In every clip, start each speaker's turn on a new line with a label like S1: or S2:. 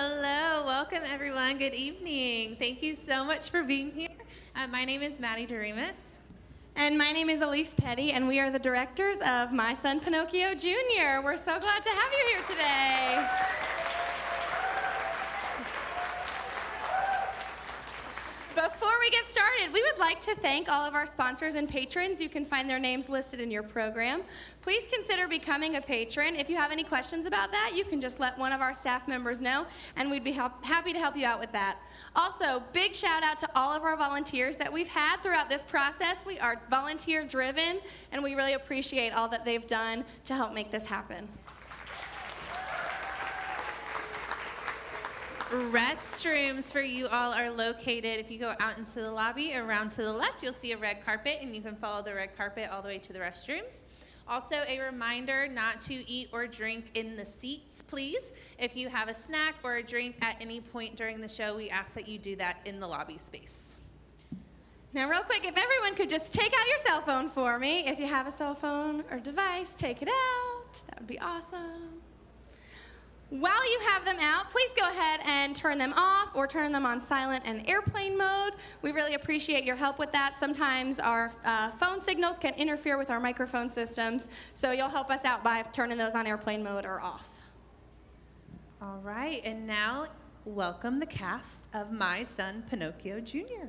S1: Hello, welcome everyone. Good evening. Thank you so much for being here. My name is Maddie Doremus.
S2: And my name is Elise Petty, and we are the directors of My Son Pinocchio Jr. We're so glad to have you here today. Before we get started, we would like to thank all of our sponsors and patrons. You can find their names listed in your program. Please consider becoming a patron. If you have any questions about that, you can just let one of our staff members know, and we'd be happy to help you out with that. Also, big shout out to all of our volunteers that we've had throughout this process. We are volunteer driven, and we really appreciate all that they've done to help make this happen.
S1: Restrooms for you all are located, if you go out into the lobby, around to the left, you'll see a red carpet, and you can follow the red carpet all the way to the restrooms. Also, a reminder not to eat or drink in the seats, please. If you have a snack or a drink at any point during the show, we ask that you do that in the lobby space.
S2: Now, real quick, if everyone could just take out your cell phone for me. If you have a cell phone or device, take it out. That would be awesome. While you have them out, please go ahead and turn them off or turn them on silent and airplane mode. We really appreciate your help with that. Sometimes our phone signals can interfere with our microphone systems, so you'll help us out by turning those on airplane mode or off.
S1: All right, and now welcome the cast of My Son Pinocchio Jr.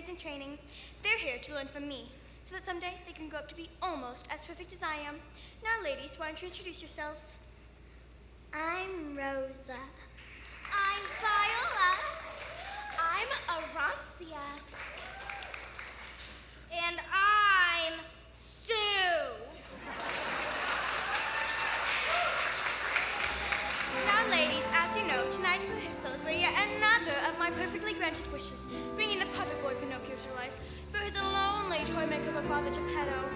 S3: In training, they're here to learn from me, so that someday they can grow up to be almost as perfect as I am. Now, ladies, why don't you introduce yourselves?
S4: I'm Rosa.
S3: I'm Viola. I'm Arancia.
S4: And I'm Sue.
S3: Now, ladies, as you know, tonight we're here to celebrate yet another of my perfectly granted wishes, bringing the puppet boy Pinocchio to life for his lonely toy maker of a father Geppetto.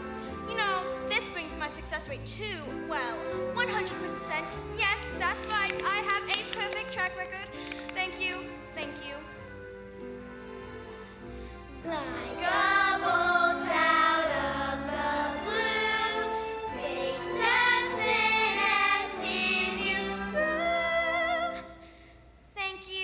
S3: You know, this brings my success rate to, well, 100%. Yes, that's right, I have a perfect track record. Thank you, thank you.
S4: Like a bolt out of the blue, great steps in as sees you through.
S3: Thank you.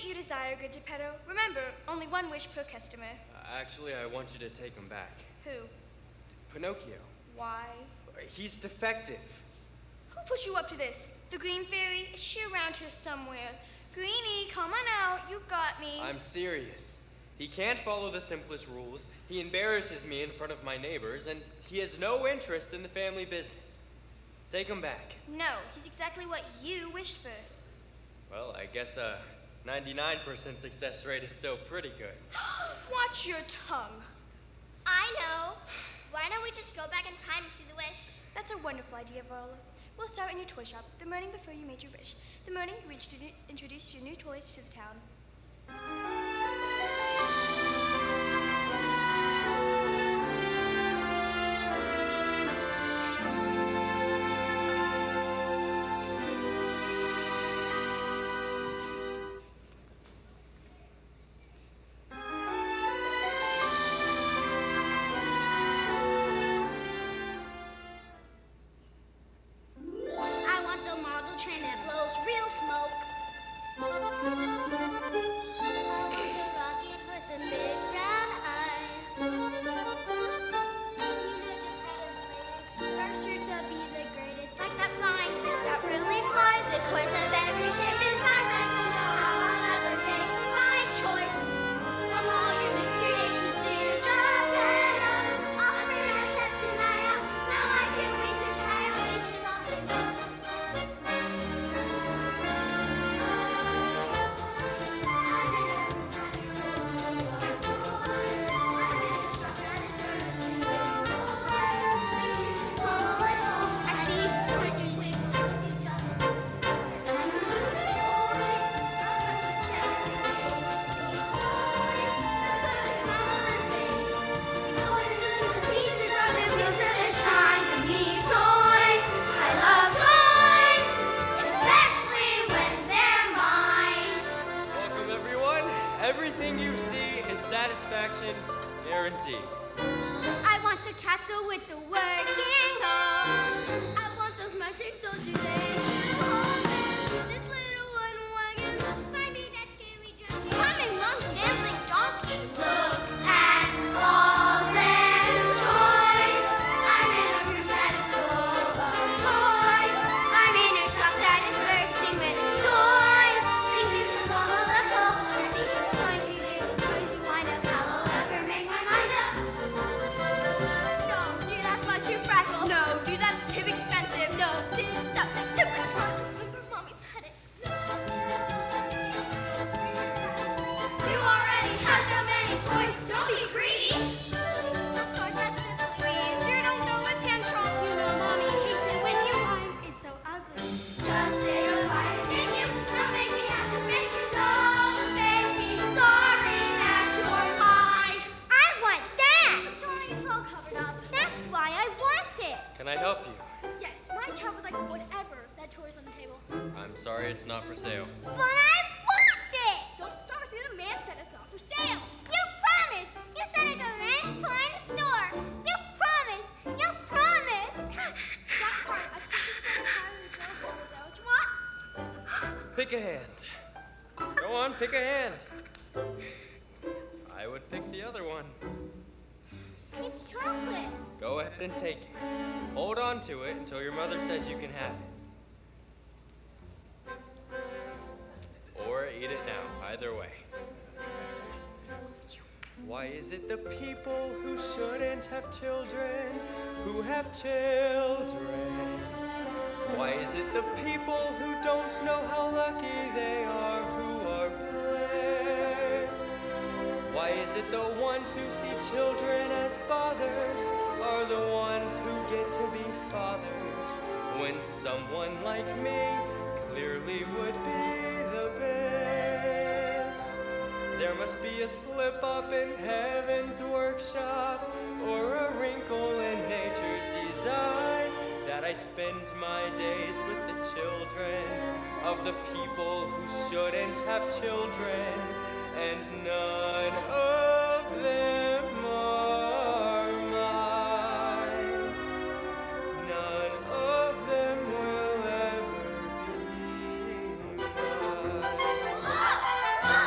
S3: it you desire, good Geppetto. Remember, only one wish per customer.
S5: Actually, I want you to take him back.
S3: Who?
S5: Pinocchio.
S3: Why?
S5: He's defective.
S3: Who put you up to this? The Green Fairy? Is she around here somewhere? Greenie, come on out. You got me.
S5: I'm serious. He can't follow the simplest rules. He embarrasses me in front of my neighbors, and he has no interest in the family business. Take him back.
S3: No, he's exactly what you wished for.
S5: Well, I guess a 99% success rate is still pretty good.
S3: Watch your tongue.
S4: I know. Why don't we just go back in time and see the wish?
S3: That's a wonderful idea, Viola. We'll start in your toy shop, the morning before you made your wish. The morning you introduced your new toys to the town.
S4: I want the model train that blows real smoke. I want a rocket horse and big brown eyes. Are sure to be the greatest. Like that flying fish that really flies. There's toys of every shape and size. I can know how I'll ever make my choice. From all human creations, dear Geppetto. I'll spring my head tonight out. Now I can't wait to try out pictures of it. I see toys and twinkles with each other. Pieces of their wheels or their shine can be toys. I love toys, especially when they're mine.
S5: Welcome, everyone. Everything you see is satisfaction guaranteed.
S4: I want the castle with the working horse. I want those magic soldiers and this little wooden wagon. Find me that scary dragon. Coming, Mom's dancing donkey. Look at all them toys. I'm in a room that is full of toys. I'm in a shop that is bursting with toys. Things you can call a little. I see toys you do, toys you wind up. How I'll ever make my mind up. No, dude, that's much too fragile.
S2: No, dude, that's too expensive. No,
S4: Dude, that's too much noise. Remember Mommy's headaches. You already have so many toys. Don't be greedy. Let's start that simply.
S3: Please, dear, don't go with tantrum. You know, Mommy hates it when you whine. It's so ugly.
S4: Just say goodbye and thank you. Don't make me have to spank you. Don't make me sorry that you're mine. I want that. I'm sorry, it's all covered up. That's why I want it.
S5: Can I help you?
S3: Yes, my child would like whatever that toy's on the table.
S5: I'm sorry, it's not for sale.
S4: But I want it.
S3: Don't start with the man said it's not for sale.
S4: You promised. You said I'd go to any toy in the store. You promised. You promised.
S3: Stop crying. I told you so entirely. Is that what you want?
S5: Pick a hand. Go on, pick a hand. I would pick the other one.
S4: It's chocolate.
S5: Go ahead and take it. Hold on to it until your mother says you can have it. Or eat it now, either way. Why is it the people who shouldn't have children who have children? Why is it the people who don't know how lucky they are who are blessed? Why is it the ones who see children as bothers are the ones who get to be fathers when someone like me clearly would be the best? There must be a slip up in heaven's workshop or a wrinkle in nature's design that I spend my days with the children of the people who shouldn't have children, and none of them are mine. None of them will ever be mine.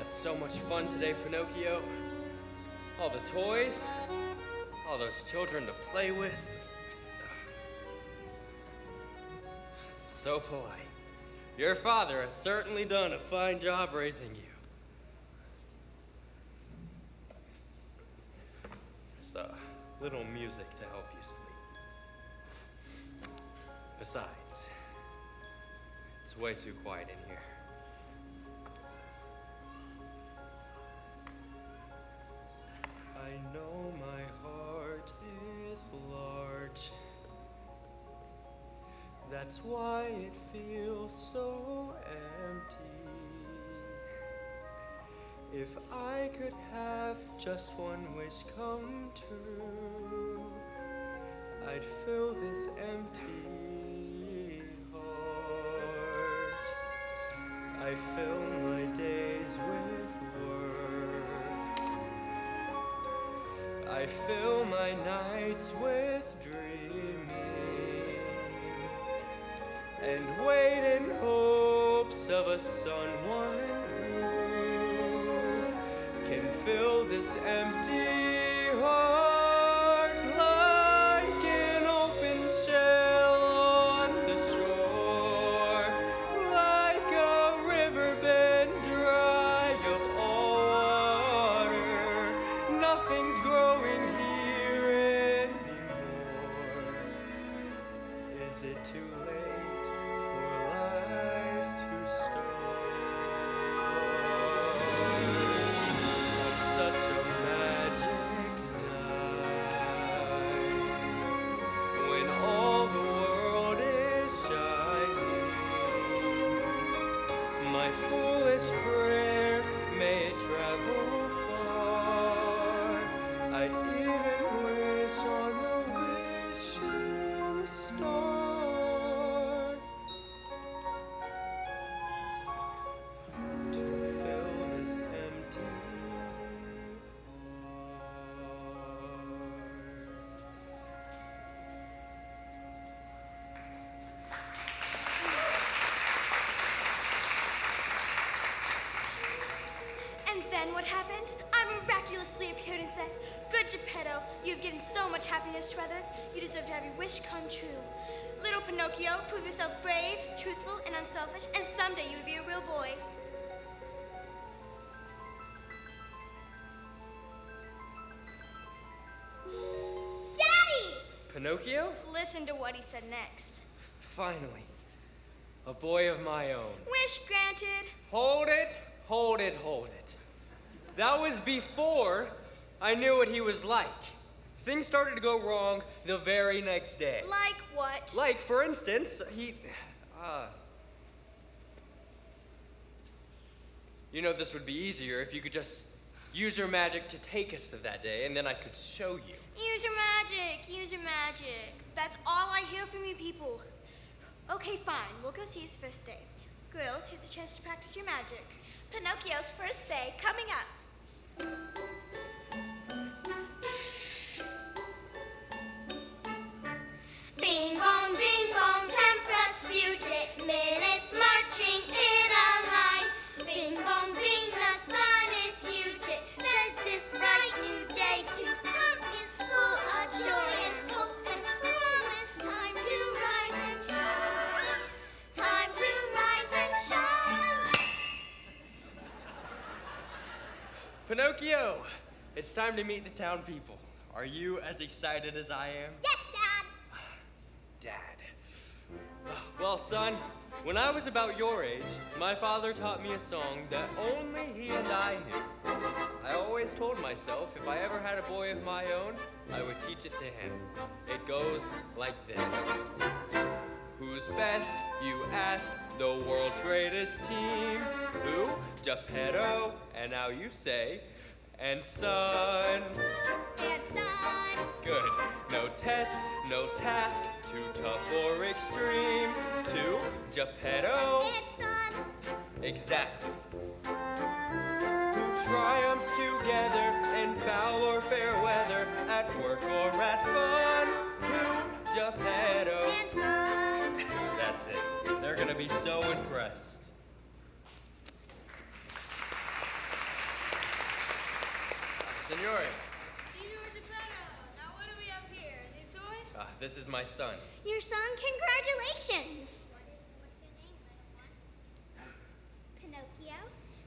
S5: had so much fun today, Pinocchio. All the toys, all those children to play with. So polite. Your father has certainly done a fine job raising you. Just a little music to help you sleep. Besides, it's way too quiet in here. I know my heart is large. That's why it feels so empty. If I could have just one wish come true, I'd fill this empty heart. I fill my days with work. I fill my nights with dreaming and wait in hopes of a someone who can fill this empty heart like an open shell on the shore, like a riverbed dry of all water. Nothing's growing here anymore. Is it too late for life to start on such a magic night when all the world is shining? My foolish prayer, may it travel far. I'd even wish on the wishing star to fill this empty
S3: And then what happened? I miraculously appeared and said, "Good Geppetto, you've given so much happiness to others, you deserve to have your wish come true. Little Pinocchio, prove yourself brave, truthful, and unselfish, and someday you will be a real boy."
S4: Daddy!
S5: Pinocchio?
S3: Listen to what he said next.
S5: Finally, a boy of my own.
S3: Wish granted.
S5: Hold it, hold it, hold it. That was before I knew what he was like. Things started to go wrong the very next day.
S3: Like what?
S5: Like, for instance, you know, this would be easier if you could just use your magic to take us to that day, and then I could show you.
S3: Use your magic, use your magic. That's all I hear from you people. Okay, fine, we'll go see his first day. Girls, here's a chance to practice your magic.
S4: Pinocchio's first day coming up. Bing bong, tempest fugit, minutes marching in a line. Bing bong, bing, the sun is huge. It says this bright new day to come is full of joy and hope and promise. Time to rise and shine. Time to rise and shine.
S5: Pinocchio, it's time to meet the town people. Are you as excited as I am?
S4: Yes, Dad.
S5: Dad. Well, son, when I was about your age, my father taught me a song that only he and I knew. I always told myself if I ever had a boy of my own, I would teach it to him. It goes like this. Who's best, you ask, the world's greatest team? Who? Geppetto. And now you say, and son.
S4: And son.
S5: Good. No test, no task, too tough or extreme. To Geppetto.
S4: And son.
S5: Exactly. Who triumphs together in foul or fair weather, at work or at fun? Who? Geppetto.
S4: And son.
S5: That's it. They're gonna be so impressed. Signore.
S3: Signor Geppetto, now what do we have here? A new toy?
S5: This is my son.
S4: Your son, congratulations. What's your name, little one? Pinocchio?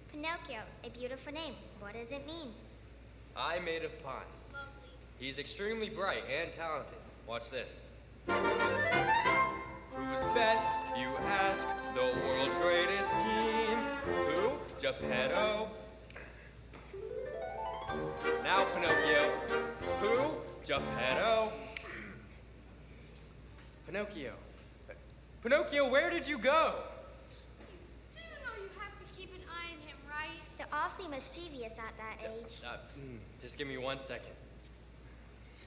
S4: Pinocchio, a beautiful name. What does it mean?
S5: I made of pine.
S3: Lovely.
S5: He's extremely bright and talented. Watch this. Who's best, you ask, the world's greatest team? Who? Geppetto. Now, Pinocchio. Who? Geppetto. Pinocchio. Pinocchio, where did you go?
S3: You know you have to keep an eye on him, right?
S4: They're awfully mischievous at that age.
S5: Just give me 1 second.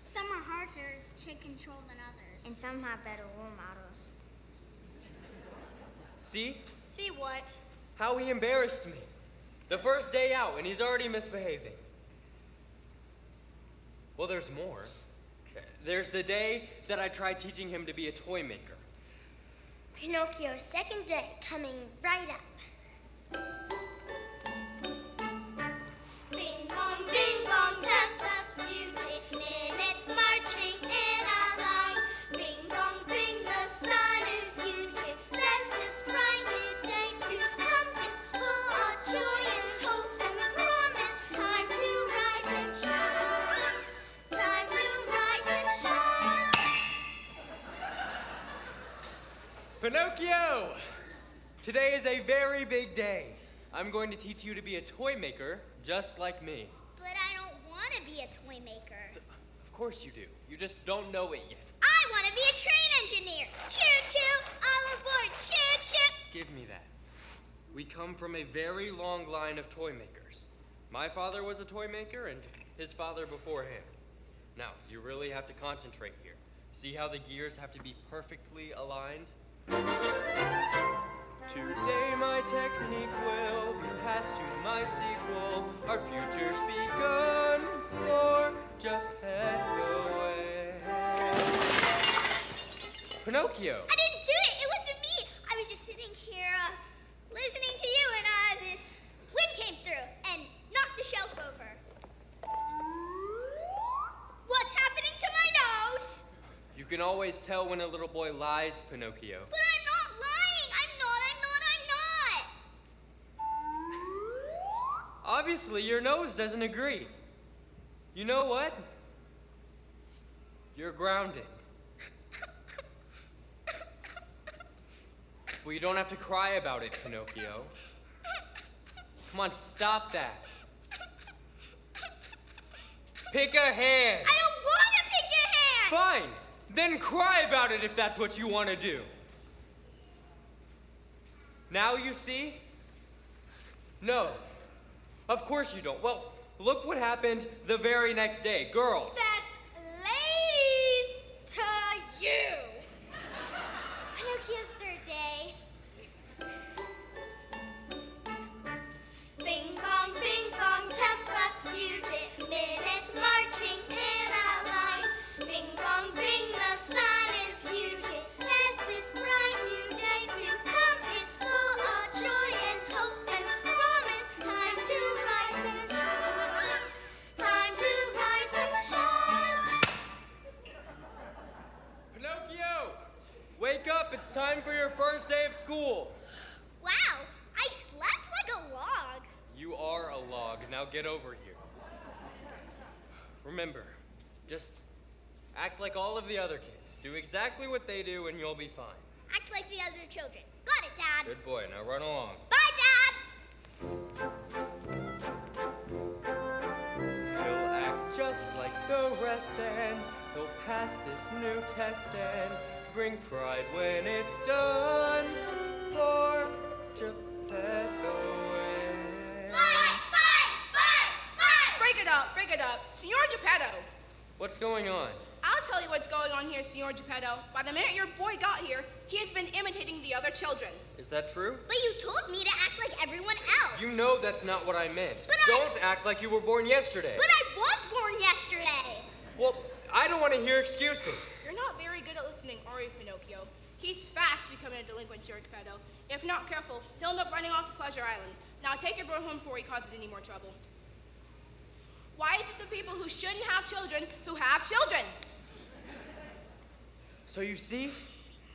S4: Some are harder to control than others. And some have better role models.
S5: See?
S3: See what?
S5: How he embarrassed me. The first day out, and he's already misbehaving. Well, there's more. There's the day that I tried teaching him to be a toy maker.
S4: Pinocchio's second day coming right up. Bing bong, tempest beauty, minutes marching in a line. Bing bong, bing, the sun is huge. It says this bright new day to come is full of joy and hope and promise. Time to rise and shine. Time to rise and shine.
S5: Pinocchio! Today is a very big day. I'm going to teach you to be a toy maker just like me.
S4: But I don't want to be a toy maker.
S5: Of course you do. You just don't know it yet.
S4: I want to be a train engineer. Choo-choo, all aboard, choo-choo.
S5: Give me that. We come from a very long line of toy makers. My father was a toy maker and his father before him. Now, you really have to concentrate here. See how the gears have to be perfectly aligned? Today my technique will be passed to my sequel. Our future's begun for Geppetto. Pinocchio!
S4: I didn't do it. It wasn't me. I was just sitting here listening to you, and this wind came through and knocked the shelf over. What's happening to my nose?
S5: You can always tell when a little boy lies, Pinocchio.
S4: But I'm not lying. I'm not.
S5: Obviously, your nose doesn't agree. You know what? You're grounded. Well, you don't have to cry about it, Pinocchio. Come on, stop that. Pick a hand.
S4: I don't want to pick your hand.
S5: Fine. Then cry about it if that's what you want to do. Now you see? No. Of course you don't. Well, look what happened the very next day. Girls.
S4: That's ladies to you. Pinocchio's third day. Bing bong, tempest beauty, minutes marching in a line. Bing bong, bing, the sun is huge. It says this bright new day to come is full of joy and hope and promise. Time to rise and shine. Time to rise and shine.
S5: Pinocchio! Wake up, it's time for your first day of school.
S4: Wow, I slept like a log.
S5: You are a log. Now get over here. Remember, just act like all of the other kids. Do exactly what they do and you'll be fine.
S4: Act like the other children. Got it, Dad.
S5: Good boy. Now run along.
S4: Bye, Dad.
S5: He'll act just like the rest and he'll pass this new test and bring pride when it's done for Geppetto.
S2: Break it up. Signor Geppetto.
S5: What's going on?
S2: I'll tell you what's going on here, Signor Geppetto. By the minute your boy got here, he has been imitating the other children.
S5: Is that true?
S4: But you told me to act like everyone else.
S5: You know that's not what I meant.
S4: But
S5: Don't act like you were born yesterday.
S4: But I was born yesterday.
S5: Well, I don't want to hear excuses.
S2: You're not very good at listening, are you, Pinocchio? He's fast becoming a delinquent, Signor Geppetto. If not careful, he'll end up running off to Pleasure Island. Now take your boy home before he causes any more trouble.
S6: Why is it the people who shouldn't have children who have children?
S5: So you see,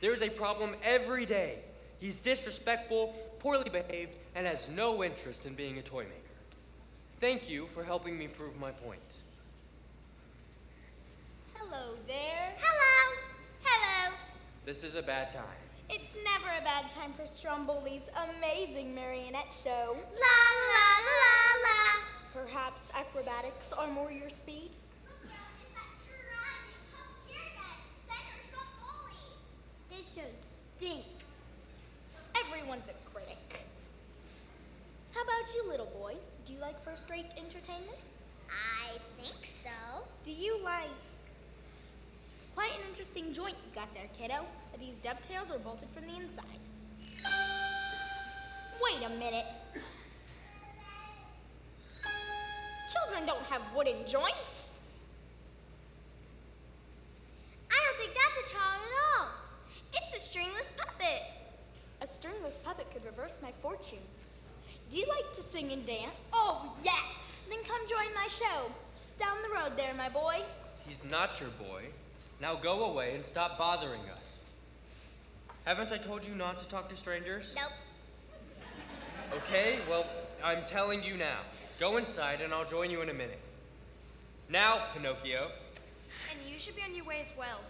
S5: there is a problem every day. He's disrespectful, poorly behaved, and has no interest in being a toy maker. Thank you for helping me prove my point.
S3: Hello there.
S4: Hello. Hello.
S5: This is a bad time.
S3: It's never a bad time for Stromboli's amazing marionette show.
S4: La la la la.
S3: Perhaps acrobatics are more your speed?
S4: This show stinks.
S3: Everyone's a critic. How about you, little boy? Do you like first-rate entertainment?
S4: I think so.
S3: Do you like... Quite an interesting joint you got there, kiddo. These dovetails are bolted from the inside. Wait a minute. Children don't have wooden joints.
S4: I don't think that's a child at all. It's a stringless puppet.
S3: A stringless puppet could reverse my fortunes. Do you like to sing and dance? Oh, yes! Then come join my show. Just down the road there, my boy.
S5: He's not your boy. Now go away and stop bothering us. Haven't I told you not to talk to strangers?
S4: Nope.
S5: Okay, well, I'm telling you now. Go inside and I'll join you in a minute. Now, Pinocchio.
S3: And you should be on your way as well.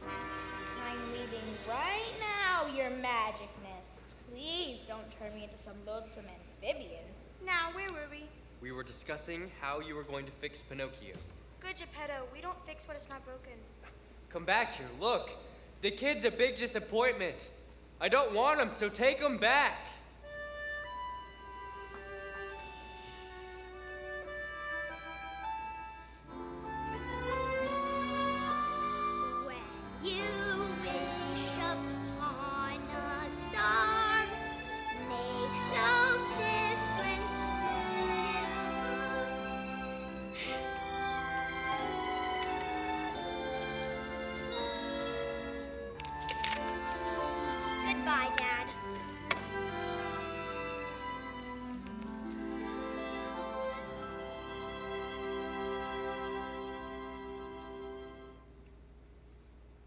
S3: I'm leaving right now, your magicness. Please don't turn me into some loathsome amphibian.
S6: Now, where were we?
S5: We were discussing how you were going to fix Pinocchio.
S3: Good, Geppetto. We don't fix what is not broken.
S5: Come back here, look. The kid's a big disappointment. I don't want him, so take him back.
S4: When you wish upon a star, makes no difference to you. Goodbye, Dad.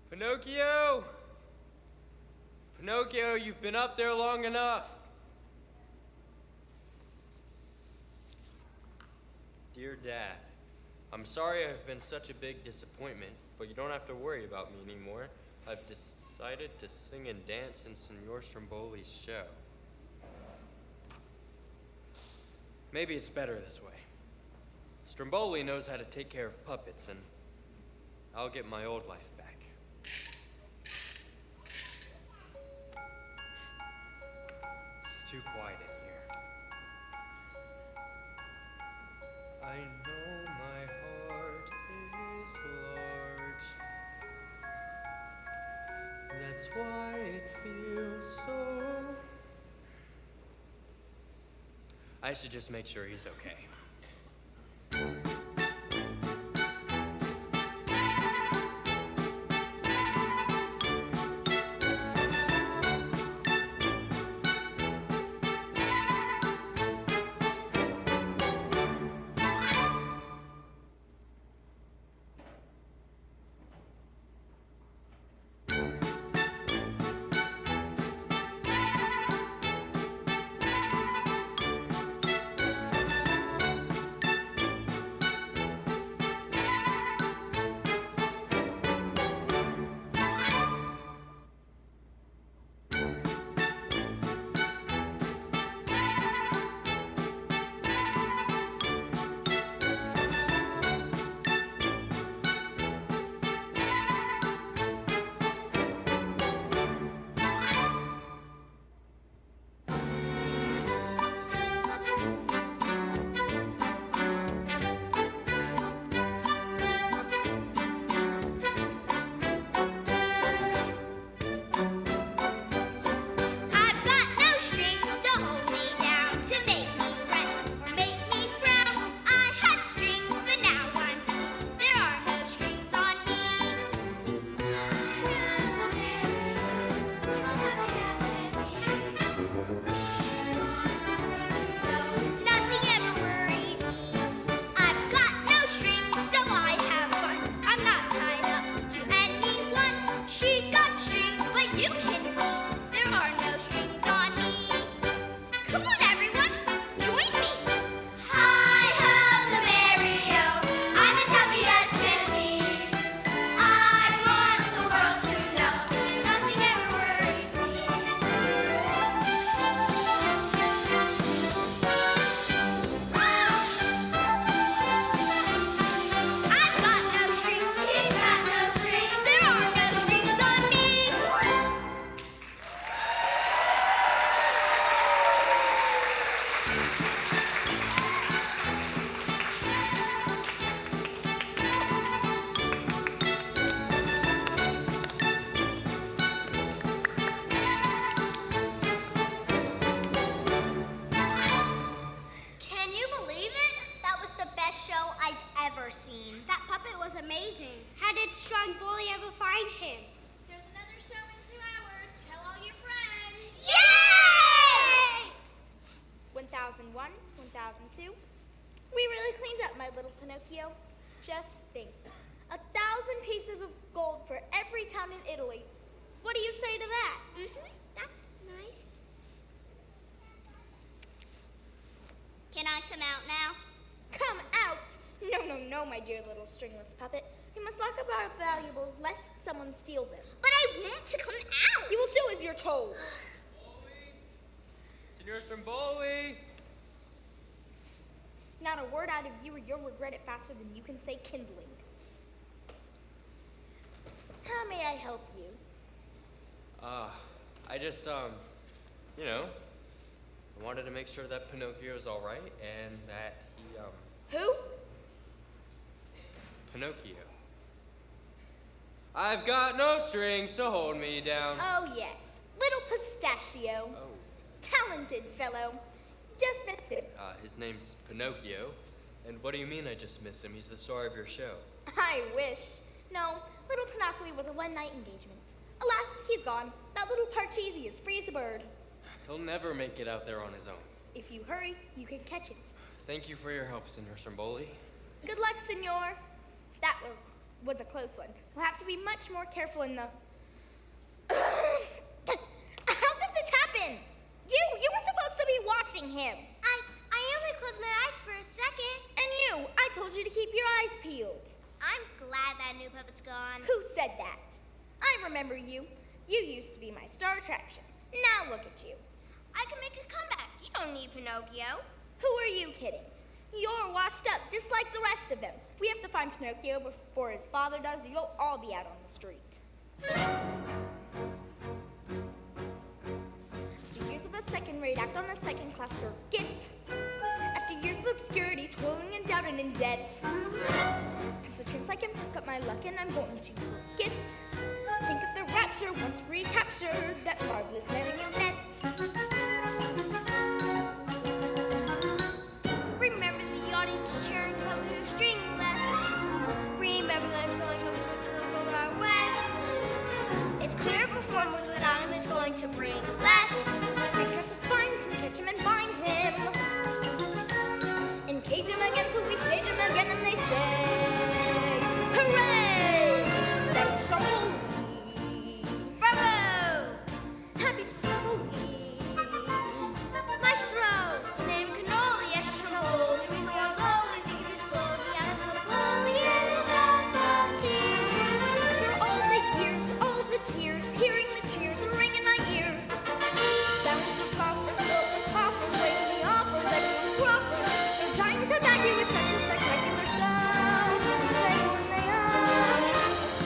S5: Pinocchio! Pinocchio, you've been up there long enough. Dear Dad, I'm sorry I've been such a big disappointment, but you don't have to worry about me anymore. I've decided to sing and dance in Signor Stromboli's show. Maybe it's better this way. Stromboli knows how to take care of puppets, and I'll get my old life back. It's too quiet in here. I know my heart is large. That's why it feels so. I should just make sure he's okay.
S4: Can you believe it? That was the best show I've ever seen. That puppet was amazing. How did Strong Bully ever find him?
S6: There's another show in 2 hours. Tell all your friends.
S4: Yay!
S3: 1001, 1002. We really cleaned up, my little Pinocchio. Just think. 1,000 pieces of gold for every town in Italy. What do you say to that?
S4: That's nice. Can I come out now?
S3: Come out! No, no, no, my dear little stringless puppet. We must lock up our valuables lest someone steal them.
S4: But I want to come out.
S3: You will do as you're told.
S5: Senor Stromboli!
S3: Not a word out of you or you'll regret it faster than you can say kindling. How may I help you?
S5: I just, you know, I wanted to make sure that Pinocchio's all right and that he,
S3: Who?
S5: Pinocchio. I've got no strings to hold me down.
S3: Oh, yes. Little Pistachio.
S5: Oh.
S3: Talented fellow. Just missed him.
S5: His name's Pinocchio. And what do you mean I just missed him? He's the star of your show.
S3: I wish. No, little Pinocchio was a one-night engagement. Alas, he's gone. That little Parcheesi is free as a bird.
S5: He'll never make it out there on his own.
S3: If you hurry, you can catch him.
S5: Thank you for your help, Senor Stromboli.
S3: Good luck, senor. That was a close one. We'll have to be much more careful in the... How did this happen? You were supposed to be watching him.
S4: I only closed my eyes for a second.
S3: And you, I told you to keep your eyes peeled.
S4: I'm glad that new puppet's gone.
S3: Who said that? I remember you. You used to be my star attraction. Now look at you.
S4: I can make a comeback. You don't need Pinocchio.
S3: Who are you kidding? You're washed up just like the rest of them. We have to find Pinocchio before his father does, or you'll all be out on the street. After years of a second-rate act on a second-class circuit, after years of obscurity, toiling and doubt and in debt, comes a chance I can pick up my luck and I'm going to forget. Think of the rapture once recaptured, that marvelous marionette.
S4: Remember the audience cheering puppet who's stringless. Remember that his only comes to our way. It's clear performance without him is going to bring less.
S3: We have to find him, catch him, and bind him. And cage him again till we stage him again, and they say, hooray! That's Stromboli. Bravo! Happy Stromboli.
S4: Maestro, name cannoli, yes, Stromboli. We are going to be sold. Yes, Napoleon of the tears.
S3: After all the years, all the tears, hearing the cheers and ringing my ears. Sounds of coffers, silver coffers, waiting the offers, everyone's proffers. They're dying to bag you with such a spectacular show. They when they are,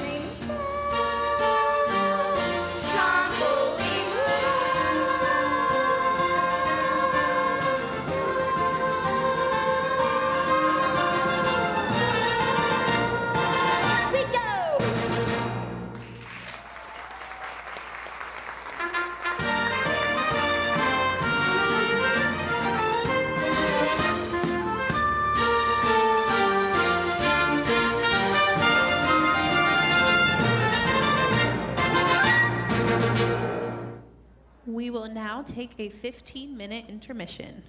S3: rain
S4: Stromboli.
S3: we go!
S1: We will now take a 15-minute intermission.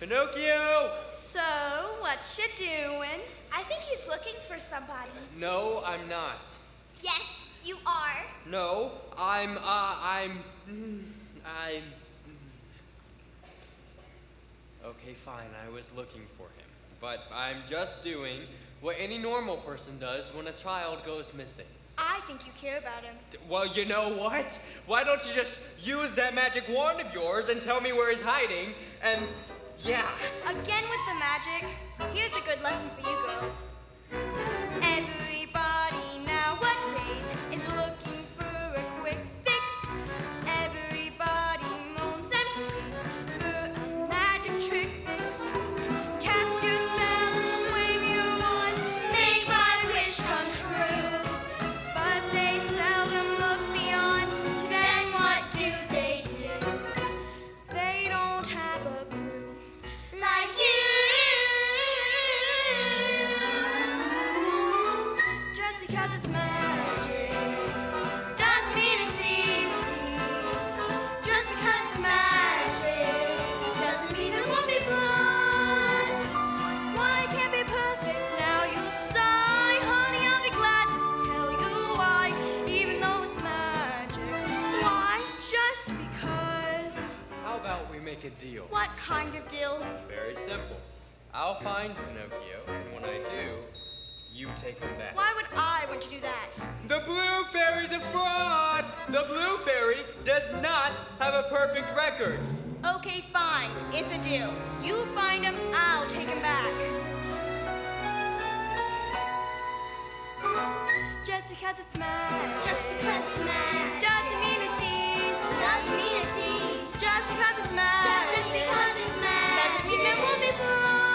S5: Pinocchio!
S3: So, what you doing?
S6: I think he's looking for somebody.
S5: No, I'm not.
S6: Yes, you are.
S5: No, I'm. Okay, fine, I was looking for him. But I'm just doing what any normal person does when a child goes missing.
S3: I think you care about him.
S5: Well, you know what? Why don't you just use that magic wand of yours and tell me where he's hiding, and yeah.
S3: Again with the magic. Here's a good lesson for you girls. Everybody nowadays is looking for a quick fix. Everybody moans and prays for a magic trick fix. Cast your spell, wave your wand, make my wish come true. But they seldom look beyond. Then what do? They don't have a clue.
S6: Like you.
S3: Just because it's magic doesn't mean it's easy. Just because it's magic doesn't mean it won't be fun. Why it can't be perfect now you sigh, honey, I'll be glad to tell you why. Even though it's magic, why? Just because.
S5: How about we make a deal?
S3: What kind of deal?
S5: Very simple. I'll find Pinocchio, and when I do, you take him back.
S3: Why would I want to do that?
S5: The blue fairy's a fraud! The blue fairy does not have a perfect record.
S3: Okay, fine. It's a deal. You find him, I'll take him back. Just because it's magic
S6: Just because it's magic
S3: doesn't mean it's easy.
S6: doesn't mean it's easy.
S3: Just because it's magic
S6: Just because it's magic
S3: doesn't mean it won't be fun.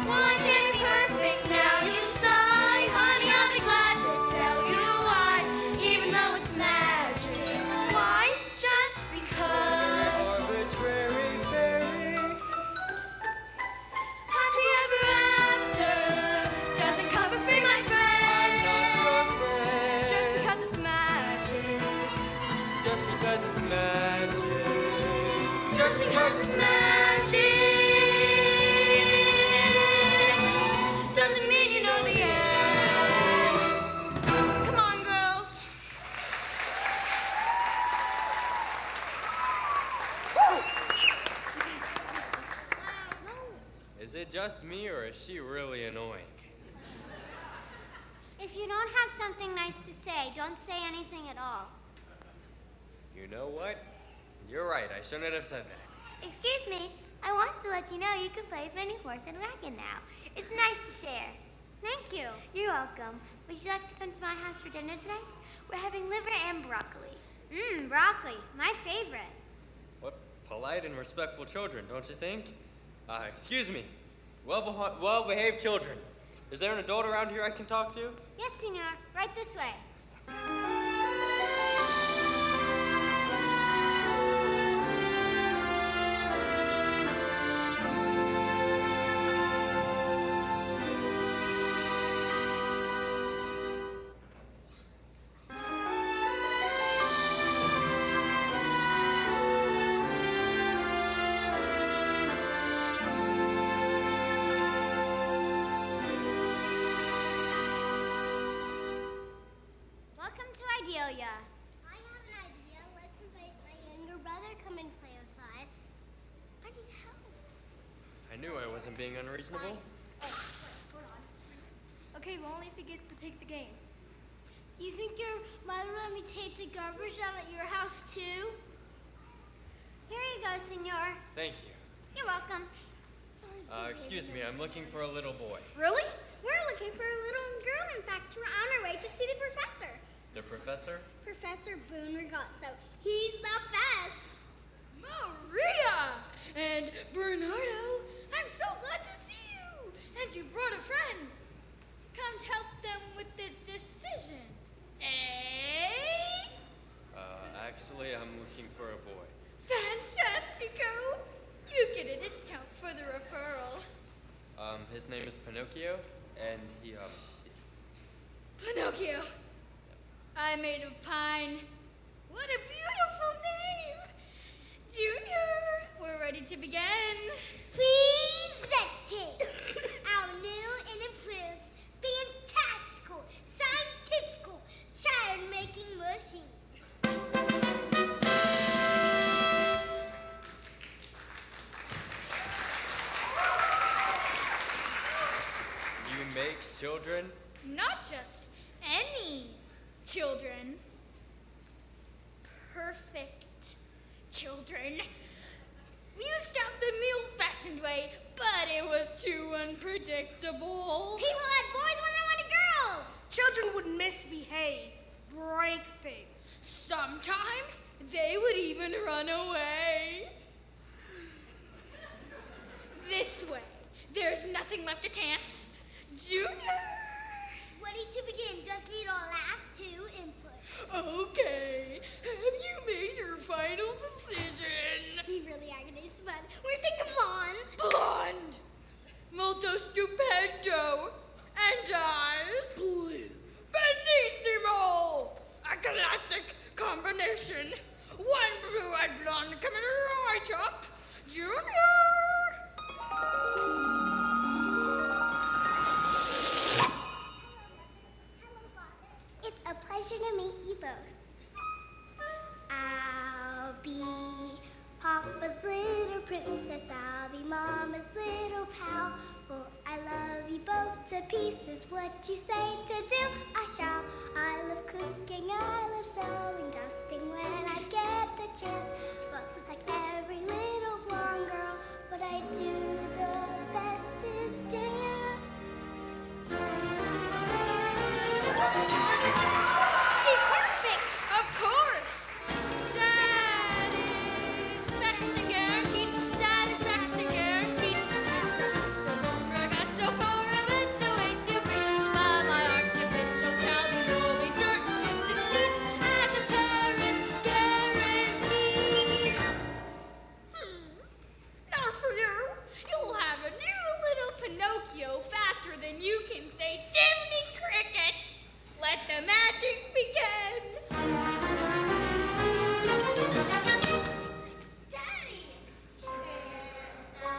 S3: Why can't it be perfect now? You sigh, honey, I'll be glad to tell you why. Even though it's magic, why? Just because.
S5: Arbitrary fairy.
S3: Happy ever after doesn't cover free, my friend.
S5: I'm not your friend.
S3: Just because it's magic.
S5: Just because it's magic.
S3: Just because it's magic doesn't mean you know the end. Come on, girls.
S5: Is it just me, or is she really annoying?
S4: If you don't have something nice to say, don't say anything at all.
S5: You know what? You're right, I shouldn't have said that.
S4: Excuse me, I wanted to let you know you can play with my new horse and wagon now. It's nice to share. Thank you. You're welcome. Would you like to come to my house for dinner tonight? We're having liver and broccoli. Broccoli, my favorite.
S5: What polite and respectful children, don't you think? Excuse me. Well-behaved children. Is there an adult around here I can talk to?
S4: Yes, senor. Right this way. Welcome to Idealia.
S6: I have an idea. Let's invite my younger brother come and play with us. I need help.
S5: I knew I wasn't being unreasonable.
S3: Hold on. Okay, well, only if he gets to pick the game.
S6: Do you think your mother let me take the garbage out at your house too?
S4: Here you go, senor.
S5: Thank you.
S4: You're welcome.
S5: Excuse me, I'm looking for a little boy.
S6: Really? We're looking for a little girl. In fact, we're on our way to see the professor.
S5: The professor?
S6: Professor Boone Ragazzo. He's the best.
S3: Maria! And Bernardo, I'm so glad to see you! And you brought a friend. Come to help them with the decision. Eh?
S5: Actually, I'm looking for a boy.
S3: Fantastico! You get a discount for the referral.
S5: His name is Pinocchio, and he,
S3: Pinocchio. I made of pine. What a beautiful name! Junior, we're ready ready to begin.
S6: Presenting our new and improved, fantastical, scientifical child-making machine.
S5: You make children?
S3: Not just any children. Perfect children. We used to have them the old-fashioned way, but it was too unpredictable.
S6: People had boys when they wanted girls.
S7: Children would misbehave, break things.
S3: Sometimes they would even run away. This way, there's nothing left to chance. Junior!
S6: Ready to begin. Just need our last two input.
S3: Okay, have you made your final decision?
S6: We really are gonna use fun. We're thinking blondes.
S3: Blonde! Molto stupendo! And eyes? Blue. Benissimo! A classic combination. One blue-eyed blonde coming right up. Junior!
S6: It's a pleasure to meet you both. I'll be Papa's little princess. I'll be Mama's little pal. For I love you both to pieces. What you say to do, I shall. I love cooking, I love sewing, dusting when I get the chance. But like every little blonde girl, what I do the best is dance.
S3: She's perfect! Of course! Satisfaction guaranteed! Satisfaction guaranteed! So long, I got so far, I went away to bring by my artificial child. You will be certain to succeed as a parent guaranteed. Now for you, you'll have a new little Pinocchio faster than you can say Jiminy Cricket. Let the magic begin.
S6: Daddy! Can I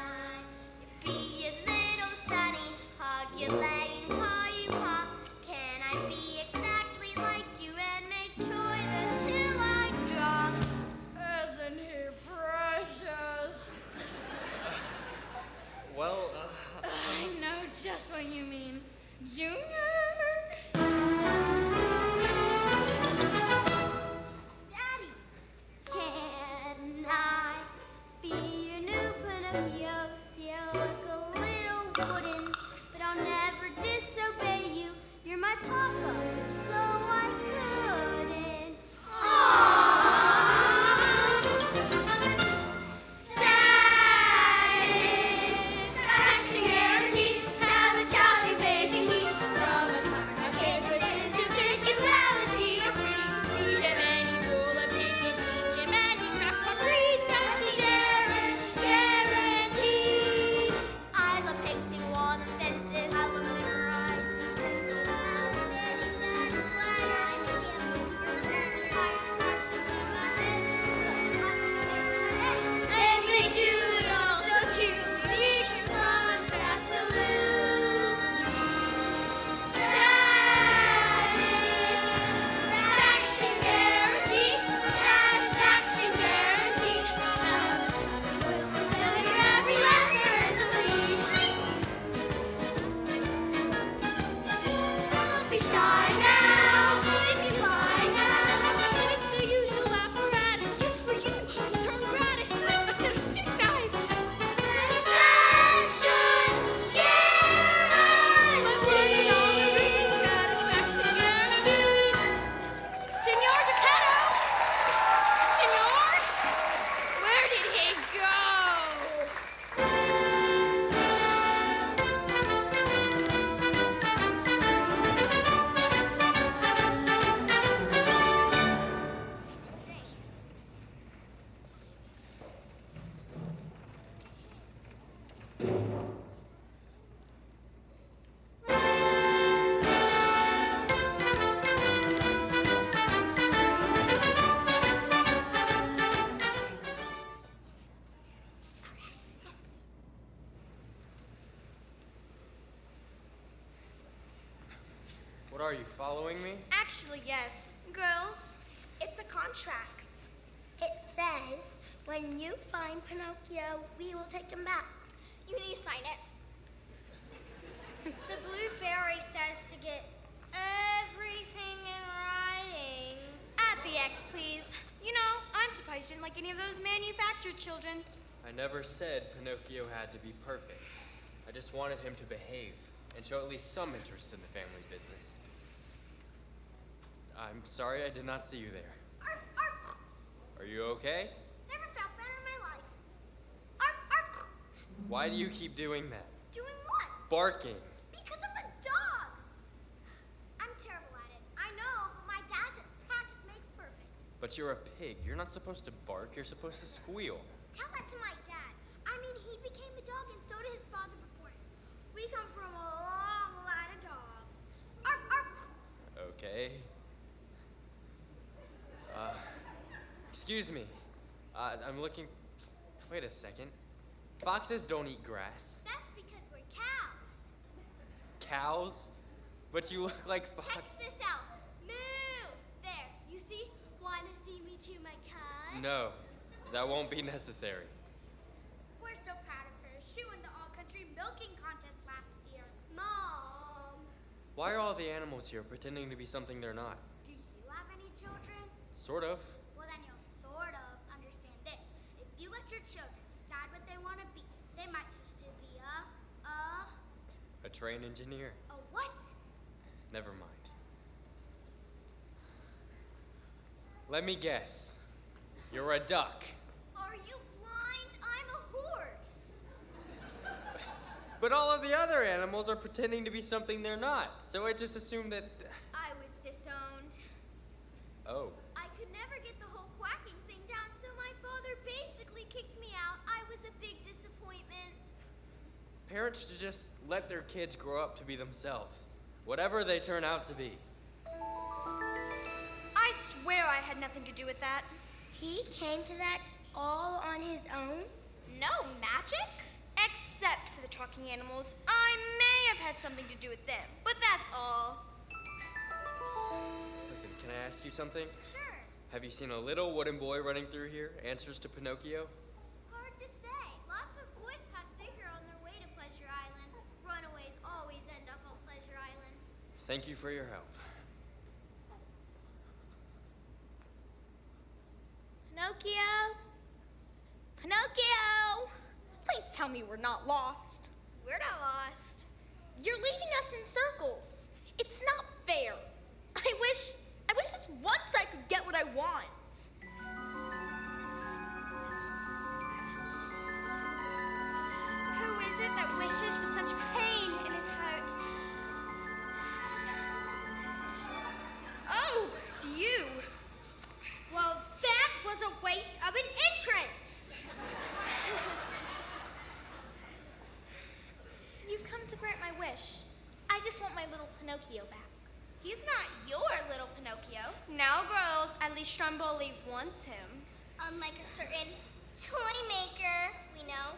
S6: be a little sunny? Hug your leg and call you Pop. Can I be exactly like you and make toys until I drop?
S3: Isn't he precious?
S5: Well,
S3: I know just what you mean. Junior?
S6: Daddy, can I be your new Pinocchio? See, I look a little wooden, but I'll never disobey you. You're my papa, so I couldn't. Satisfaction guaranteed. Have a child who plays a key. From a smart, capable individuality. You're free. Feed him any rule opinion. Teach him any craft or breed. That's the daring guaranteed. I love painting walls and fences. I love memorizing pencils. I love knitting. That is why I'm a champion. Fire flashes in my head.
S3: And we do it all so cutely. We can promise absolute satisfaction guaranteed. Satisfaction guaranteed. Now the time will fulfill your every last spiritually. Don't be shy now. If you fly now. With the usual apparatus just for you. Thrown gratis. A set of stick knives. Satisfaction guaranteed. Let's learn it all and read satisfaction guaranteed. Senor Geppetto? Senor? Where did he go?
S5: What are you, following me?
S3: Actually, yes. Girls, it's a contract.
S6: It says, when you find Pinocchio, we will take him back.
S4: You need to sign it. The blue fairy says to get everything in writing.
S3: At the X, please. You know, I'm surprised you didn't like any of those manufactured children.
S5: I never said Pinocchio had to be perfect. I just wanted him to behave and show at least some interest in the family business. I'm sorry I did not see you there.
S4: Arf, arf.
S5: Are you okay?
S4: Never felt better in my life. Arf, arf.
S5: Why do you keep doing that?
S4: Doing what?
S5: Barking.
S4: Because I'm a dog. I'm terrible at it. I know, but my dad says practice makes perfect.
S5: But you're a pig. You're not supposed to bark. You're supposed to squeal.
S4: Tell that to my dad. I mean, he became a dog and so did his father before him. We come from a long line of dogs. Arf, arf.
S5: Okay. Excuse me. I'm looking... Wait a second. Foxes don't eat grass.
S4: That's because we're cows.
S5: Cows? But you look like
S4: Check
S5: fox...
S4: this out. Moo! There, you see? Wanna see me chew my cud?
S5: No, that won't be necessary.
S4: We're so proud of her. She won the all-country milking contest last year. Mom!
S5: Why are all the animals here pretending to be something they're not?
S4: Do you have any children?
S5: Sort of.
S4: Well, then you'll sort of understand this. If you let your children decide what they want to be, they might choose to be
S5: A train engineer?
S4: a what?
S5: Never mind. Let me guess. You're a duck.
S4: Are you blind? I'm a horse.
S5: But all of the other animals are pretending to be something they're not. So I just assumed that...
S4: I was disowned.
S5: Oh.
S4: I could never get the whole quacking thing down, so my father basically kicked me out. I was a big disappointment.
S5: Parents should just let their kids grow up to be themselves. Whatever they turn out to be.
S3: I swear I had nothing to do with that.
S6: He came to that all on his own?
S3: No magic? Except for the talking animals. I may have had something to do with them, but that's all.
S5: Listen, can I ask you something?
S4: Sure.
S5: Have you seen a little wooden boy running through here? Answers to Pinocchio?
S4: Hard to say. Lots of boys pass through here on their way to Pleasure Island. Runaways always end up on Pleasure Island.
S5: Thank you for your help.
S2: Pinocchio? Pinocchio! Please tell me we're not lost.
S3: We're not lost.
S2: You're leading us in circles. It's not fair. I wish just once I could get what I want.
S3: Who is it that wishes with such pain in his heart? Oh, it's you.
S4: Well, that was a waste of an entrance.
S2: You've come to grant my wish. I just want my little Pinocchio back.
S3: He's not your little Pinocchio. Now, girls, at least Stromboli wants him.
S4: Unlike a certain toy maker, we know.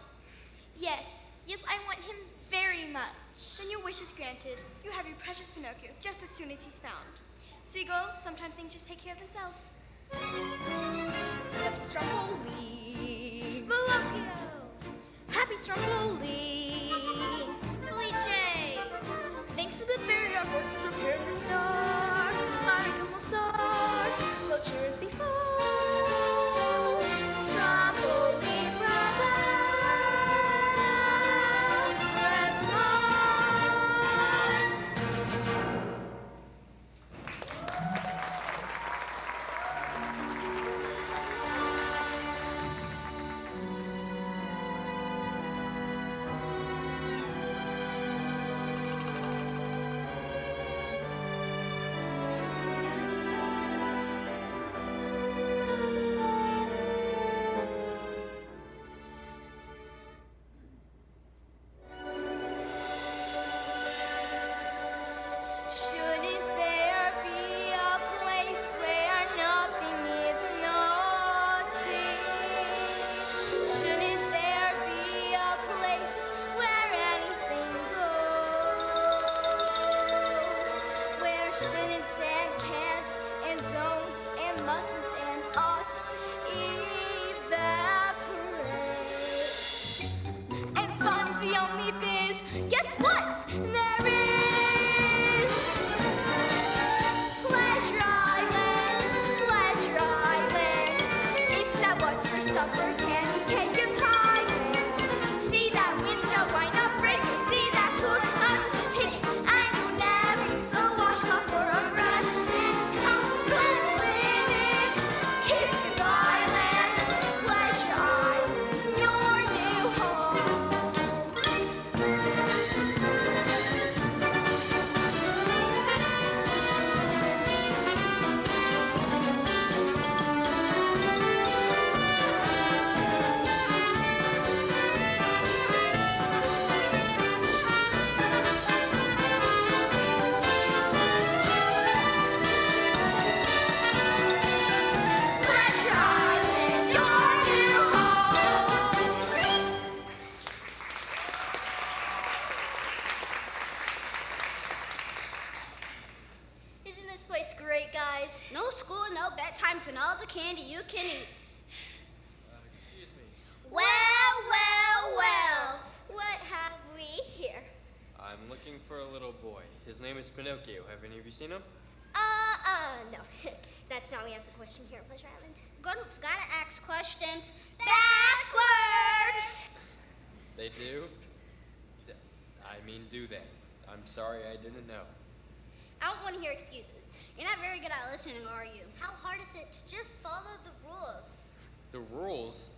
S2: Yes, I want him very much.
S3: Then your wish is granted. You have your precious Pinocchio just as soon as he's found. See, girls, sometimes things just take care of themselves.
S2: Happy Stromboli.
S4: Pinocchio.
S2: Happy Stromboli.
S4: Felice.
S2: Thanks to the fairy, our forces prepared to start. Our income will start. We'll cheers before. Stromboli, bravo.
S4: boys. No school, no bedtimes, and all the candy you can eat.
S5: Excuse me.
S4: Well, well, well. What have we here?
S5: I'm looking for a little boy. His name is Pinocchio. Have any of you seen him?
S4: No. That's not we ask a question here at Pleasure Island. Grown-ups gotta ask questions backwards.
S5: They do? Do they? I'm sorry, I didn't know.
S4: I don't want to hear excuses. You're not very good at listening, are you? How hard is it to just follow the rules?
S5: The rules?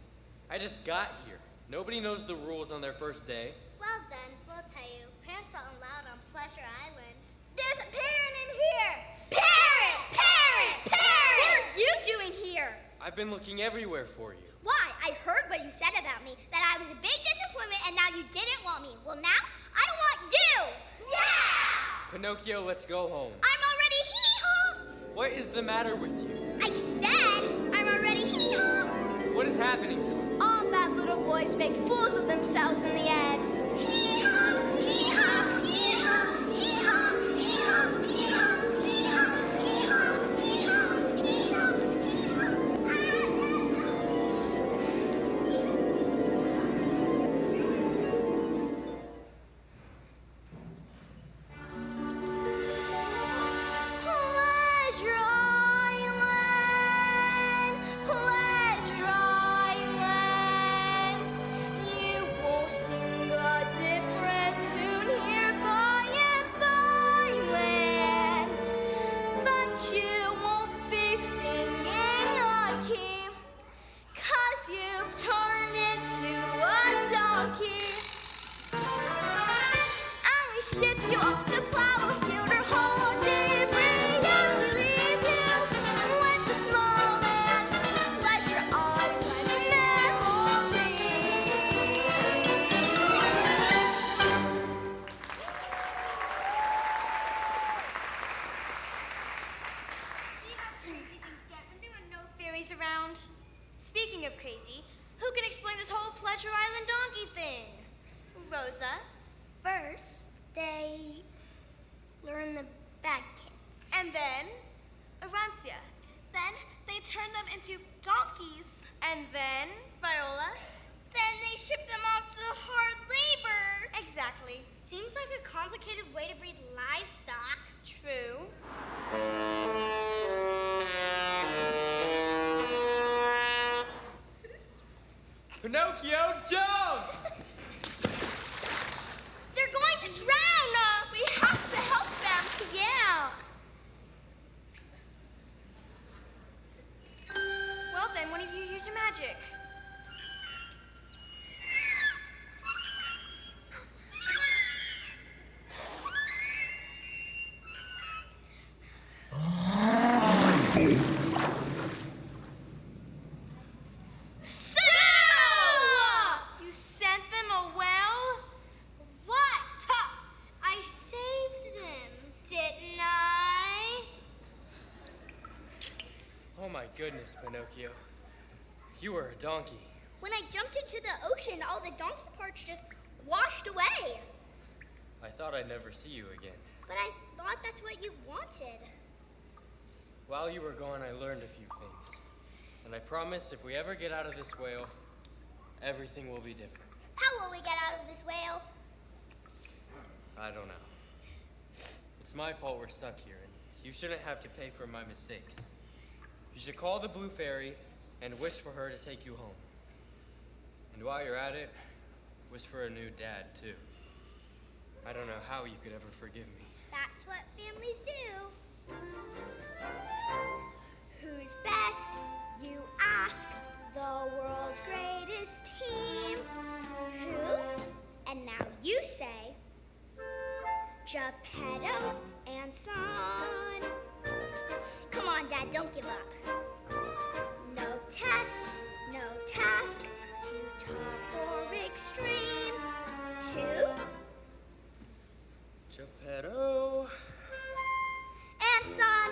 S5: I just got here. Nobody knows the rules on their first day.
S4: Well then, we'll tell you. Parents aren't allowed on Pleasure Island. There's a parent in here! Parent! Parent! Parent! What are you doing here?
S5: I've been looking everywhere for you.
S4: Why? I heard what you said about me, that I was a big disappointment and now you didn't want me. Well now, I don't want you! Yeah!
S5: Pinocchio, let's go home.
S4: I'm already hee-haw!
S5: What is the matter with you?
S4: I said I'm already hee-haw!
S5: What is happening to him?
S4: All bad little boys make fools of themselves in the end. Hee-haw! Hee-haw! Hee-haw! Hee-haw! Hee-haw! Hee-haw! Hee-haw! Hee-haw! Hee-haw! Hee-haw! Around. Speaking of crazy, who can explain this whole Pleasure Island donkey thing? Rosa?
S6: First, they learn the bad kids.
S4: And then? Arancia.
S3: Then they turn them into donkeys.
S4: And then? Viola.
S3: Then they ship them off to hard labor.
S4: Exactly.
S3: Seems like a complicated way to breed livestock.
S4: True.
S5: Pinocchio, jump!
S3: They're going to drown! We have to help them.
S4: Yeah. Well then, one of you use your magic.
S5: Oh my goodness, Pinocchio. You were a donkey.
S4: When I jumped into the ocean, all the donkey parts just washed away.
S5: I thought I'd never see you again.
S4: But I thought that's what you wanted.
S5: While you were gone, I learned a few things. And I promise if we ever get out of this whale, everything will be different.
S4: How will we get out of this whale?
S5: I don't know. It's my fault we're stuck here, and you shouldn't have to pay for my mistakes. You should call the Blue Fairy and wish for her to take you home. And while you're at it, wish for a new dad, too. I don't know how you could ever forgive me.
S4: That's what families do. Who's best? You ask. The world's greatest team. Who? And now you say, Geppetto and Son. Come on, Dad, don't give up. No test, no task, too tough or extreme. Two.
S5: Geppetto
S4: And Son,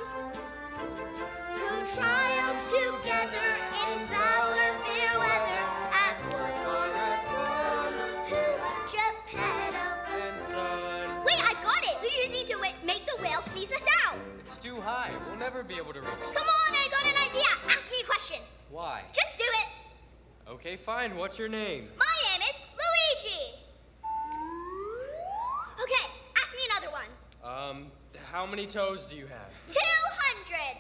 S4: who triumphs together in valor, fair weather, at war for the throne. Who? Geppetto
S5: and Son.
S4: Wait, I got it! We just need to make the whale sneeze us out.
S5: It's too high. We'll never be able to reach it.
S4: Come on, I got an idea. Ask me a question.
S5: Why?
S4: Just do it.
S5: Okay, fine. What's your name?
S4: My name is Luigi. Okay, ask me another one.
S5: How many toes do you have?
S4: 200.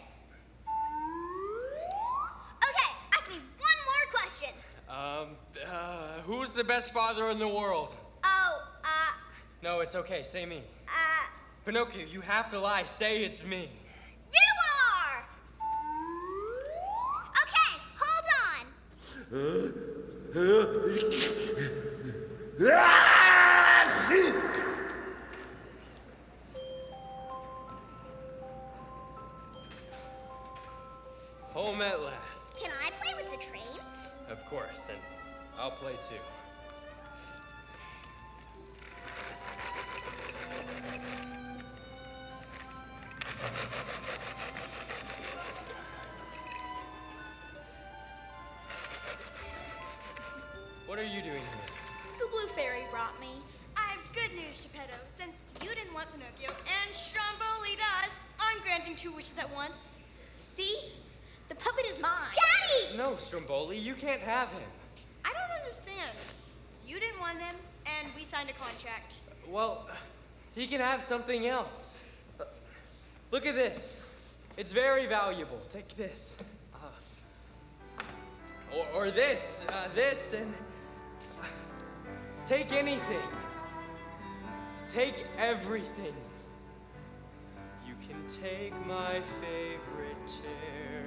S4: Okay, ask me one more question.
S5: Who's the best father in the world?
S4: Oh,
S5: No, it's okay. Say me. Pinocchio, you have to lie. Say it's me.
S4: you are! Okay, hold on.
S5: Home at last.
S4: Can I play with the trains?
S5: Of course, and I'll play too. What are you doing here?
S3: The Blue Fairy brought me. I have good news, Geppetto. Since you didn't want Pinocchio, and Stromboli does, I'm granting 2 wishes at once.
S4: See? The puppet is mine. Daddy!
S5: No, Stromboli, you can't have him.
S3: I don't understand. You didn't want him, and we signed a contract.
S5: Well, he can have something else. Look at this. It's very valuable. Take this. Or this, and take anything. Take everything. You can take my favorite chair.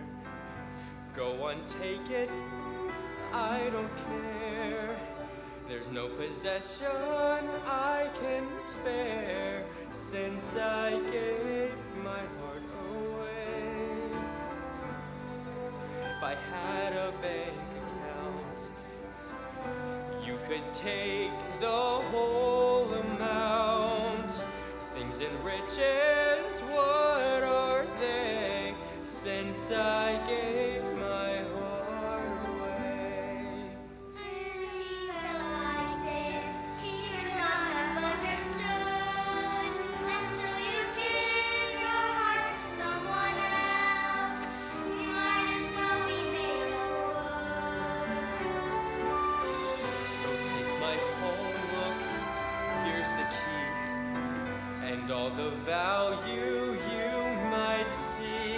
S5: Go on, take it. I don't care. There's no possession I can spare since I gave my heart away. If I had a bank account, you could take the whole amount. Things and riches, what are they? Since I gave my heart away.
S4: Did he feel like this? He could not have understood. And so you give your heart to someone else. You might as well be made of wood.
S5: So take my home, look, here's the key. And all the value you might see.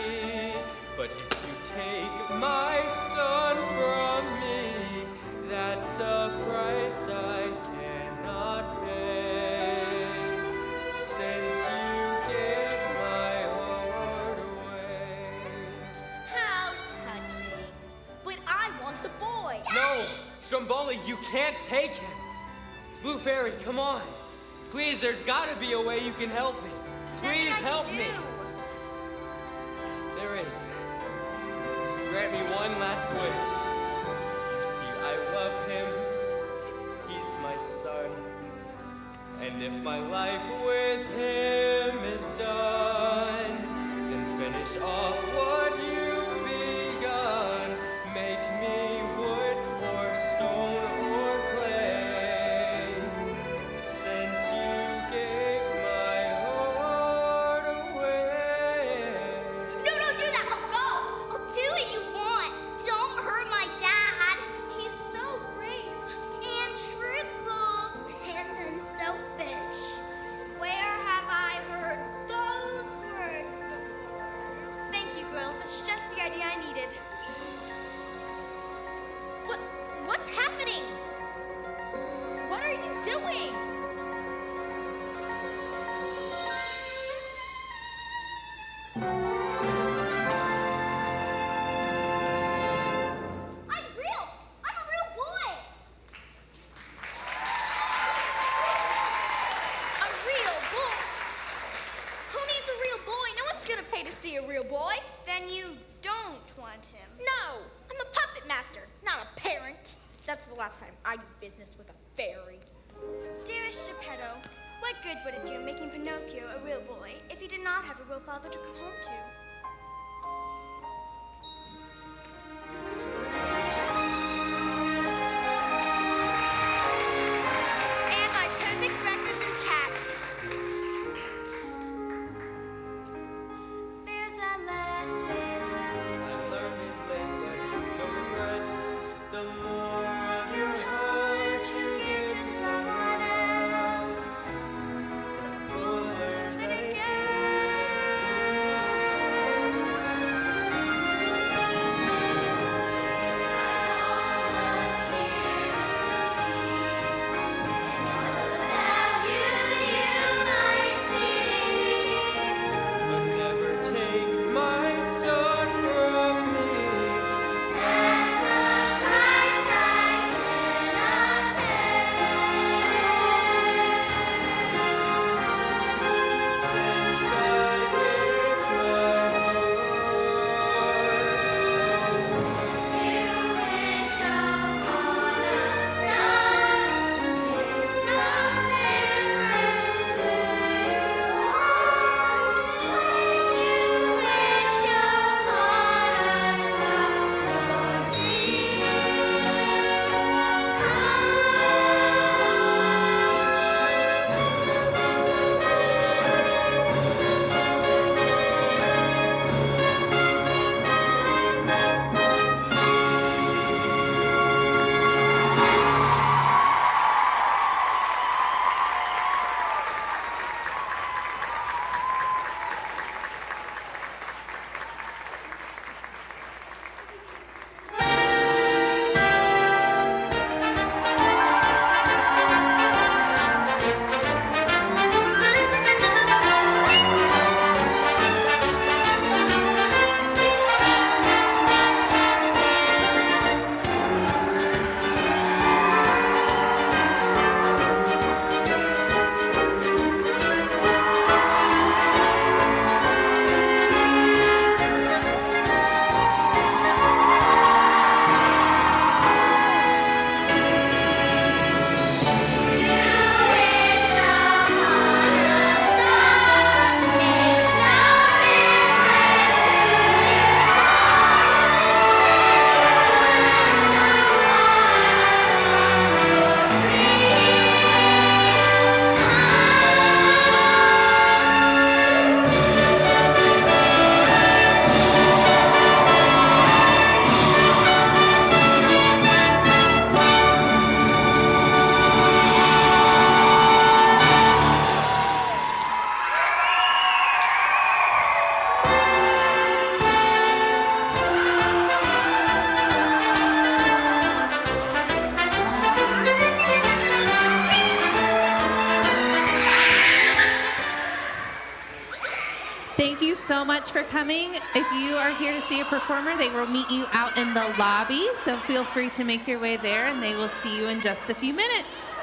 S5: But if you take my son from me, that's a price I cannot pay. Since you gave my heart away.
S4: How touching. But I want the boy.
S5: No, Stromboli, you can't take him. Blue Fairy, come on. Please, there's gotta be a way you can help me. Please help me. There is. Just grant me one last wish. You see, I love him. He's my son. And if my life with him is done, then finish off what you've begun. Make me wood or stone or clay. Since you gave my heart away.
S4: No, don't do that. I'll go. I'll do what you want. Don't hurt my dad. He's so brave and truthful and unselfish. Where have I heard those words before?
S3: Thank you, girls. It's just the idea I needed.
S4: What's happening? What are you doing? I'm a real boy. A real boy? Who needs a real boy? No one's gonna pay to see a real boy.
S3: Then you don't want him.
S4: No, I'm a puppet master, not a parent. That's the last time I do business with a fairy.
S3: Dearest Geppetto, what good would it do making Pinocchio a real boy if he did not have a real father to come home to? And my perfect record's intact.
S1: so much for coming. If you are here to see a performer, they will meet you out in the lobby, so feel free to make your way there, and they will see you in just a few minutes.